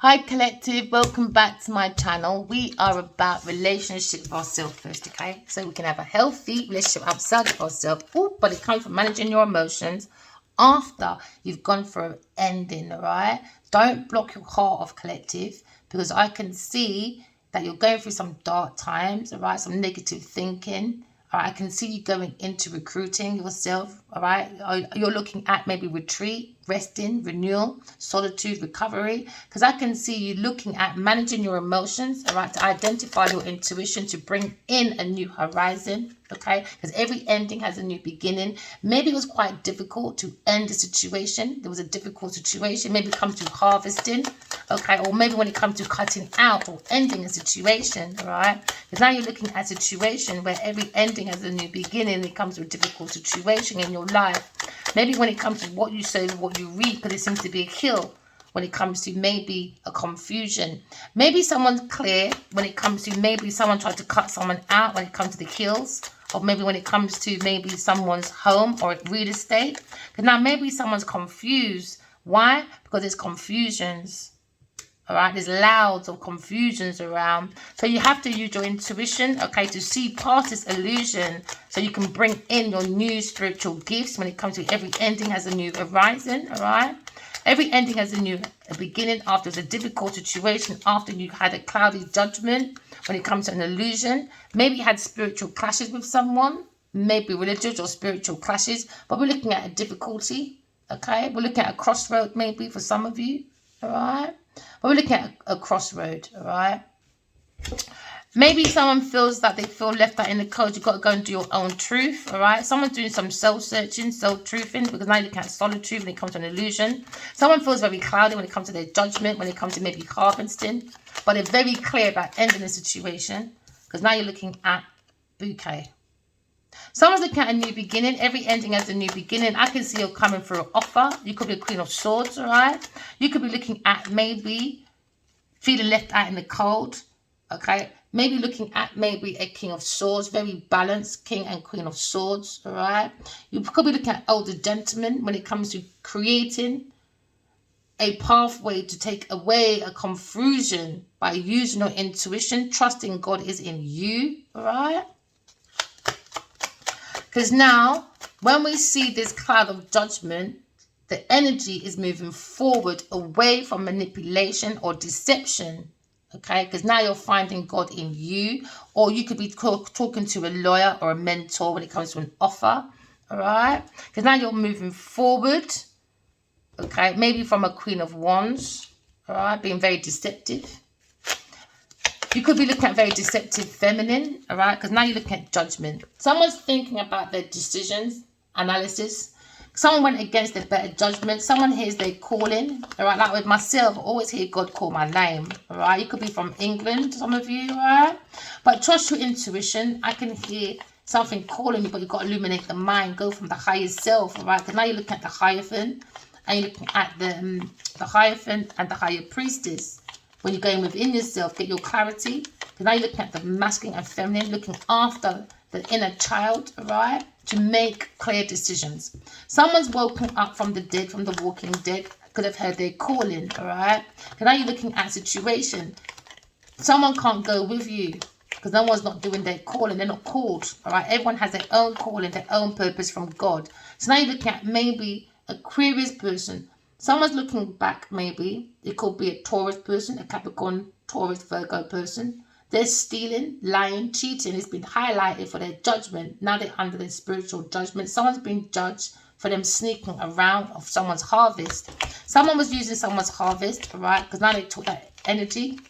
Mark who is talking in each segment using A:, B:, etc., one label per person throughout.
A: Hi collective, welcome back to my channel. We are about relationship with ourselves first, okay? So we can have a healthy relationship outside of ourselves, but it comes from managing your emotions after you've gone for an ending, all right? Don't block your heart off, collective, because I can see that you're going through some dark times, all right? Some negative thinking. All right, I can see you going into recruiting yourself, all right? You're looking at maybe retreat, resting, renewal, solitude, recovery, because I can see you looking at managing your emotions, all right, to identify your intuition, to bring in a new horizon, okay? Because every ending has a new beginning. Maybe it was quite difficult to end a situation. There was a difficult situation. Maybe it comes to harvesting, okay? Or maybe when it comes to cutting out or ending a situation, all right? Because now you're looking at a situation where every ending has a new beginning. It comes to a difficult situation in your life. Maybe when it comes to what you sow, what you reap, because it seems to be a kill when it comes to maybe a confusion. Maybe someone's clear when it comes to maybe someone tried to cut someone out when it comes to the kills. Or maybe when it comes to maybe someone's home or real estate. Because now maybe someone's confused. Why? Because there's confusions. All right, there's louds of confusions around. So you have to use your intuition, okay, to see past this illusion so you can bring in your new spiritual gifts when it comes to every ending has a new horizon, all right? Every ending has a beginning after it's a difficult situation, after you had a cloudy judgment when it comes to an illusion. Maybe you had spiritual clashes with someone, maybe religious or spiritual clashes, but we're looking at a difficulty, okay? We're looking at a crossroad maybe for some of you, all right? But we're looking at a crossroad, all right? Maybe someone feels that they feel left out in the cold. You've got to go and do your own truth, all right? Someone's doing some soul-searching, soul-truthing, because now you're looking at solitude when it comes to an illusion. Someone feels very cloudy when it comes to their judgment, when it comes to maybe harvesting. But they're very clear about ending the situation, because now you're looking at bouquet. Someone's looking at a new beginning. Every ending has a new beginning. I can see you're coming for an offer. You could be a Queen of Swords, all right? You could be looking at maybe feeling left out in the cold, okay? Maybe looking at maybe a King of Swords, very balanced King and Queen of Swords, all right? You could be looking at older gentlemen when it comes to creating a pathway to take away a confusion by using your intuition, trusting God is in you, all right? Because now, when we see this cloud of judgment, the energy is moving forward away from manipulation or deception, okay? Because now you're finding God in you, or you could be talking to a lawyer or a mentor when it comes to an offer, all right? Because now you're moving forward, okay? Maybe from a Queen of Wands, all right? Being very deceptive. You could be looking at very deceptive feminine, all right? Because now you're looking at judgment. Someone's thinking about their decisions, analysis. Someone went against their better judgment. Someone hears their calling, all right? Like with myself, I always hear God call my name, all right? You could be from England, some of you, all right? But trust your intuition. I can hear something calling you, but you've got to illuminate the mind. Go from the higher self, all right? Because now you're looking at the Hierophant, and you're looking at the Hierophant and the Higher Priestess. When you're going within yourself, get your clarity. Because now you're looking at the masculine and feminine, looking after the inner child, right? To make clear decisions. Someone's woken up from the dead, from the walking dead, could have heard their calling, all right? Because now you're looking at a situation. Someone can't go with you because no one's not doing their calling. They're not called, all right? Everyone has their own calling, their own purpose from God. So now you're looking at maybe Aquarius person. Someone's looking back, maybe. It could be a Taurus person, a Capricorn, Taurus, Virgo person. They're stealing, lying, cheating. It's been highlighted for their judgment. Now they're under their spiritual judgment. Someone's been judged for them sneaking around of someone's harvest. Someone was using someone's harvest, right? Because now they took that energy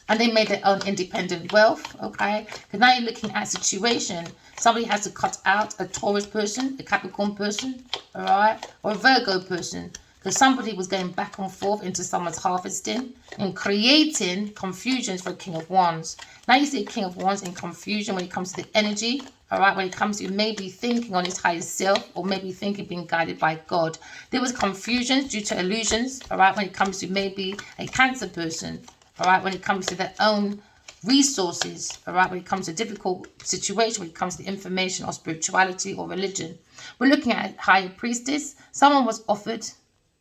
A: and they made their own independent wealth, okay? Because now you're looking at a situation. Somebody has to cut out a Taurus person, a Capricorn person, all right? Or a Virgo person. Because somebody was going back and forth into someone's harvesting and creating confusions for a King of Wands. Now you see a King of Wands in confusion when it comes to the energy, all right? When it comes to maybe thinking on his higher self or maybe thinking being guided by God. There was confusions due to illusions, all right? When it comes to maybe a Cancer person, all right? When it comes to their own resources, all right? When it comes to difficult situation, when it comes to information or spirituality or religion. We're looking at Higher Priestess. Someone was offered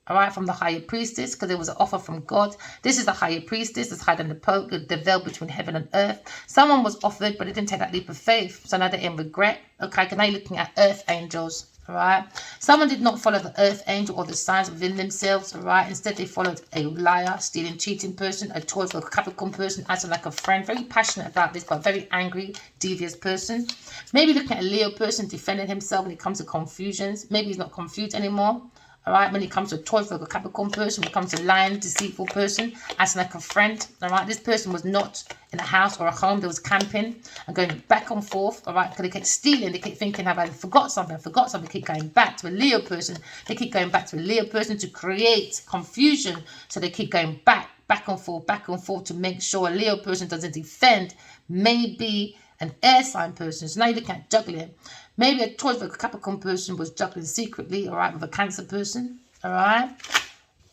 A: all right, from the higher priestess, because there was an offer from God. This is the higher priestess, that's higher than the Pope, the veil between heaven and earth. Someone was offered, but they didn't take that leap of faith. So now they're in regret. Okay, because now you're looking at earth angels. All right. Someone did not follow the earth angel or the signs within themselves. All right. Instead, they followed a liar, stealing, cheating person, a Taurus or Capricorn person, acting like a friend, very passionate about this, but very angry, devious person. Maybe looking at a Leo person defending himself when it comes to confusions. Maybe he's not confused anymore. All right, when it comes to a Taurus or a Capricorn person, when it comes to a lying, deceitful person, acting like a friend, all right, this person was not in a house or a home. They was camping and going back and forth, all right, because they kept stealing. They kept thinking, have I forgot something, they keep going back to a Leo person. They keep going back to a Leo person to create confusion. So they keep going back and forth to make sure a Leo person doesn't defend maybe an air sign person. So now you're looking at juggling. Maybe a Taurus or a Capricorn person was juggling secretly, all right, with a Cancer person, all right?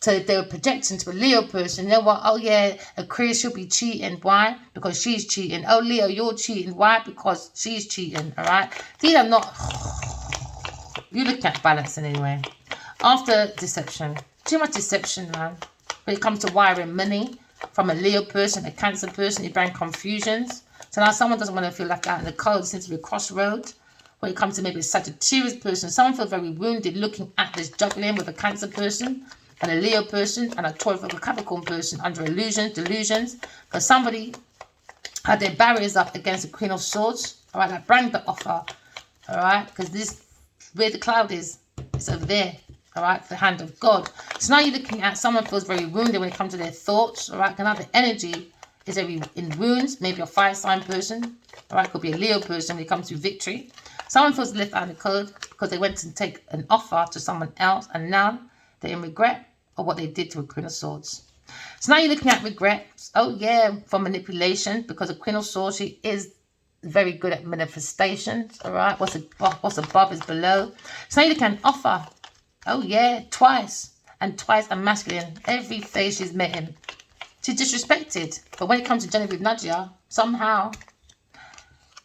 A: So they were projecting to a Leo person. You know what? Oh, yeah, Aquarius should be cheating. Why? Because she's cheating. Oh, Leo, you're cheating. Why? Because she's cheating, all right? These are not... You're looking at balancing anyway. After deception. Too much deception, man. When it comes to wiring money from a Leo person, a Cancer person, you bring confusions. So now someone doesn't want to feel left out in the cold. It seems to be a crossroad. When it comes to maybe a Sagittarius person, someone feels very wounded looking at this juggling with a Cancer person and a Leo person and a Taurus or a Capricorn person under delusions. Because somebody had their barriers up against the Queen of Swords. All right, that bring the offer. All right, because this, where the cloud is, it's over there. All right, the hand of God. So now you're looking at someone feels very wounded when it comes to their thoughts. All right, because now the energy is very in wounds. Maybe a fire sign person. All right, could be a Leo person when it comes to victory. Someone feels left out of the code because they went to take an offer to someone else and now they're in regret of what they did to a Queen of Swords. So now you're looking at regrets. Oh, yeah, for manipulation, because a Queen of Swords, she is very good at manifestations. All right, what's above is below. So now you're looking at an offer. Oh, yeah, twice. And twice a masculine. Every phase she's met him. She's disrespected. But when it comes to Genevieve Nadia, somehow...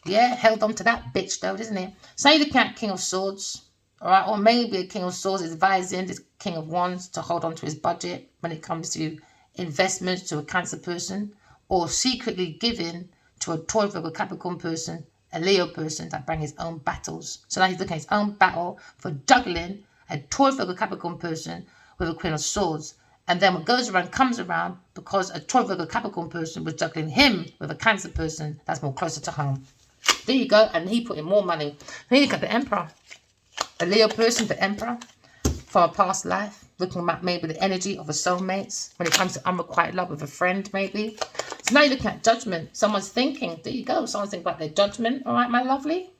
A: yeah, held on to that bitch though, isn't it? So you're looking at King of Swords, all right? Or maybe a King of Swords is advising this King of Wands to hold on to his budget when it comes to investments to a Cancer person, or secretly giving to a Taurus or a Capricorn person, a Leo person that bring his own battles. So now he's looking at his own battle for juggling a Taurus or a Capricorn person with a Queen of Swords. And then what goes around comes around because a Taurus or a Capricorn person was juggling him with a Cancer person that's more closer to home. There you go, and he put in more money. Then you got the Emperor. A Leo person, the Emperor, from a past life, looking at maybe the energy of a soulmate when it comes to unrequited love with a friend, maybe. So now you're looking at judgment. Someone's thinking, there you go, someone's thinking about their judgment, all right, my lovely?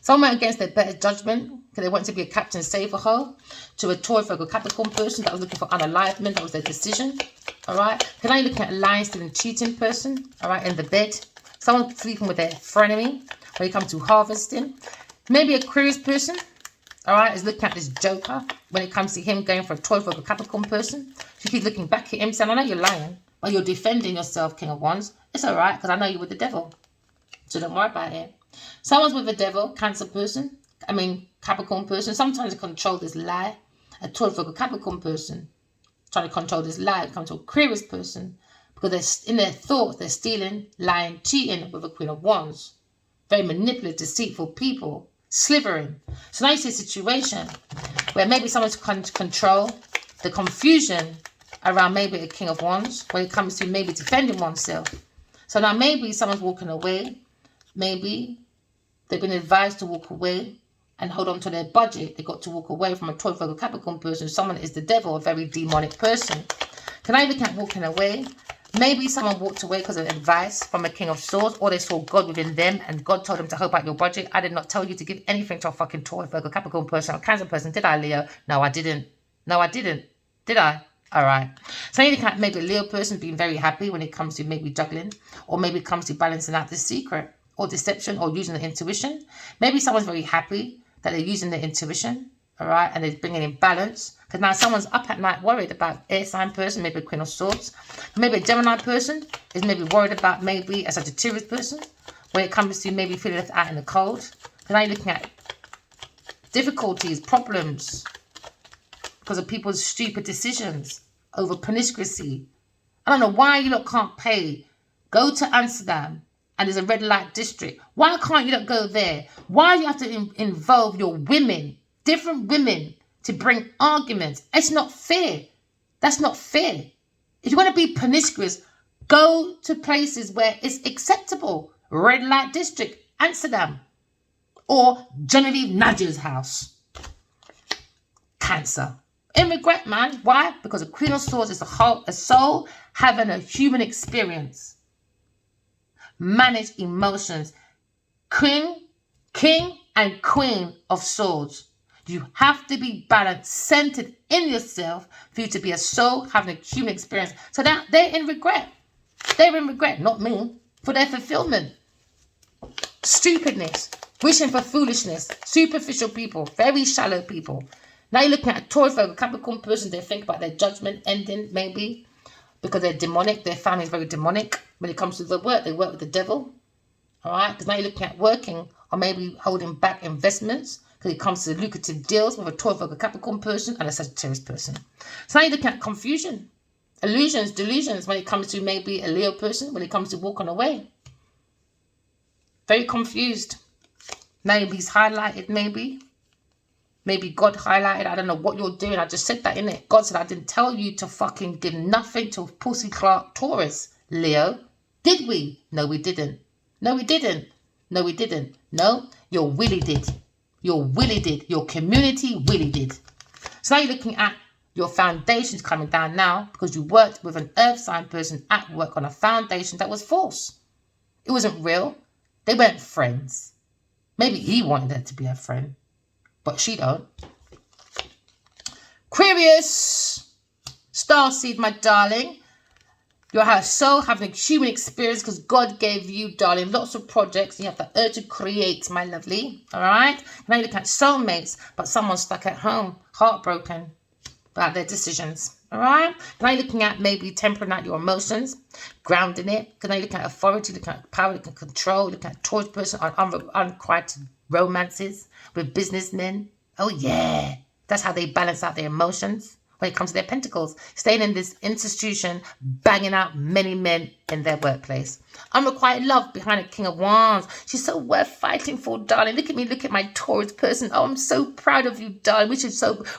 A: Someone went against their better judgment because they wanted to be a Captain Save-A-Ho to a Taurus or a Capricorn person that was looking for unalivement. That was their decision, all right? Because now you're looking at a lying, stealing, cheating person, all right, in the bed. Someone sleeping with their frenemy when it comes to harvesting. Maybe a Aquarius person, all right, is looking at this Joker when it comes to him going for a Taurus or a Capricorn person. She keeps looking back at him saying, I know you're lying, but you're defending yourself, King of Wands. It's all right, because I know you're with the devil. So don't worry about it. Someone's with the devil, Cancer person, Capricorn person. Sometimes they control this lie. A Taurus or a Capricorn person trying to control this lie. Come to Aquarius person. Because they're in their thoughts, they're stealing, lying, cheating with a Queen of Wands. Very manipulative, deceitful people, slithering. So now you see a situation where maybe someone's trying to control the confusion around maybe a King of Wands when it comes to maybe defending oneself. So now maybe someone's walking away. Maybe they've been advised to walk away and hold on to their budget. They got to walk away from a Taurus or a Capricorn person. Someone is the devil, a very demonic person. Can I look at walking away? Maybe someone walked away because of advice from a King of Swords, or they saw God within them and God told them to help out your budget. I did not tell you to give anything to a fucking Taurus, Virgo, Capricorn person or Cancer person, did I, Leo? No, I didn't. No, I didn't. Did I? All right. So you can maybe a Leo person being very happy when it comes to maybe juggling, or maybe it comes to balancing out the secret or deception or using the intuition. Maybe someone's very happy that they're using their intuition, all right, and they're bringing in balance. Because now someone's up at night worried about air sign person, maybe a Queen of Swords. Maybe a Gemini person is maybe worried about maybe a Sagittarius person when it comes to maybe feeling left out in the cold. Because now you're looking at difficulties, problems because of people's stupid decisions over promiscuity. I don't know why you lot can't pay. Go to Amsterdam and there's a red light district. Why can't you not go there? Why do you have to involve your women, different women, to bring arguments? It's not fair. That's not fair. If you want to be promiscuous, go to places where it's acceptable. Red light district, Amsterdam. Or Genevieve Nadia's house. Cancer. In regret, man. Why? Because the Queen of Swords is a soul having a human experience. Manage emotions. King and Queen of Swords. You have to be balanced, centered in yourself for you to be a soul having a human experience. So that they're in regret. They're in regret, not me, for their fulfillment. Stupidness. Wishing for foolishness. Superficial people. Very shallow people. Now you're looking at a Taurus, a Capricorn person. They think about their judgment ending, maybe. Because they're demonic. Their family is very demonic. When it comes to the work, they work with the devil. Alright? Because now you're looking at working or maybe holding back investments. Because it comes to lucrative deals with a Taurus, a Capricorn person and a Sagittarius person. So now you're looking at confusion. Illusions, delusions when it comes to maybe a Leo person. When it comes to walking away. Very confused. Maybe he's highlighted, maybe. Maybe God highlighted. I don't know what you're doing. I just said that, innit? God said, I didn't tell you to fucking give nothing to Pussy Clark Taurus, Leo. Did we? No, we didn't. No, we didn't. No, we didn't. No, your Willie did. Your Willie did. Your community Willie did. So now you're looking at your foundations coming down now because you worked with an earth sign person at work on a foundation that was false. It wasn't real. They weren't friends. Maybe he wanted her to be a friend. But she don't. Aquarius. Starseed, my darling. You're so having a human experience because God gave you, darling, lots of projects. You have the urge to create, my lovely. All right? Now you look at soulmates, but someone's stuck at home, heartbroken about their decisions. All right? Now you're looking at maybe tempering out your emotions, grounding it. Because now you're looking at authority, looking at power, looking at control, looking at Taurus person on unquieted romances with businessmen. Oh, yeah. That's how they balance out their emotions when it comes to their pentacles. Staying in this institution, banging out many men in their workplace. Unrequited love behind a King of Wands. She's so worth fighting for, darling. Look at me. Look at my Taurus person. Oh, I'm so proud of you, darling.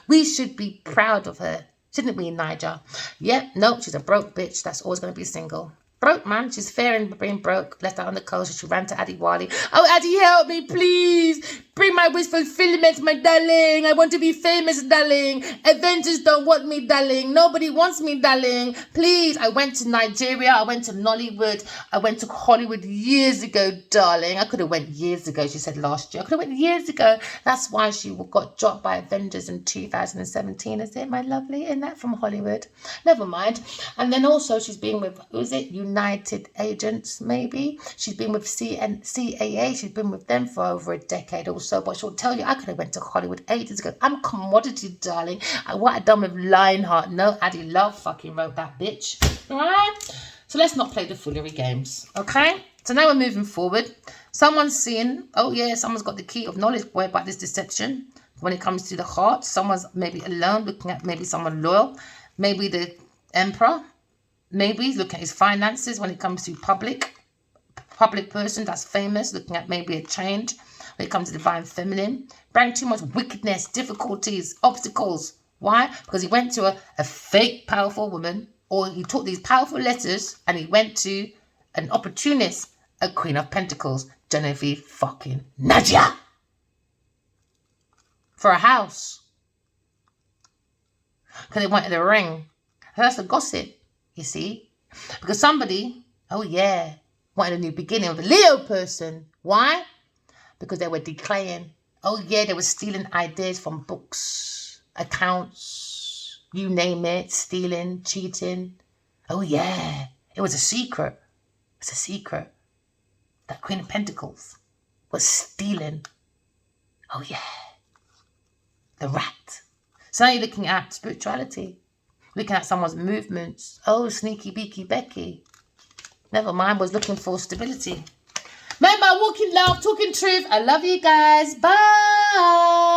A: We should be proud of her. Shouldn't we, Niger? Yep. Nope. She's a broke bitch. That's always going to be single. Broke, man. She's fair in being broke. Left out on the coast. She ran to Addie Wally. Oh, Addie, help me, please. Bring my wish fulfillment, my darling. I want to be famous, darling. Avengers don't want me, darling. Nobody wants me, darling. Please. I went to Nigeria. I went to Nollywood. I went to Hollywood years ago, darling. I could have went years ago, she said last year. I could have went years ago. That's why she got dropped by Avengers in 2017. Is it, my lovely? Isn't that from Hollywood? Never mind. And then also she's been with, who is it? United Agents, maybe. She's been with CAA. She's been with them for over a decade or so. But she'll tell you, I could have went to Hollywood ages ago. I'm commodity, darling. What I done with Lionheart. No, Addie Love fucking wrote that bitch. Alright? So let's not play the foolery games. Okay? So now we're moving forward. Someone's seeing, oh yeah, someone's got the key of knowledge about this deception. When it comes to the heart, someone's maybe alone, looking at maybe someone loyal. Maybe the Emperor. Maybe looking at his finances when it comes to public person that's famous, looking at maybe a change when it comes to divine feminine. Bring too much wickedness, difficulties, obstacles. Why? Because he went to a fake powerful woman, or he took these powerful letters and he went to an opportunist, a Queen of Pentacles, Genevieve fucking Nadia, for a house. Because they wanted a ring. That's the gossip. You see? Because somebody, oh yeah, wanted a new beginning with a Leo person. Why? Because they were declaring, oh yeah, they were stealing ideas from books, accounts, you name it, stealing, cheating. Oh yeah, it was a secret. It's a secret. That Queen of Pentacles was stealing. Oh yeah, the rat. So now you're looking at spirituality. Looking at someone's movements. Oh, sneaky beaky Becky. Never mind, was looking for stability. Remember, walking love, talking truth. I love you guys. Bye.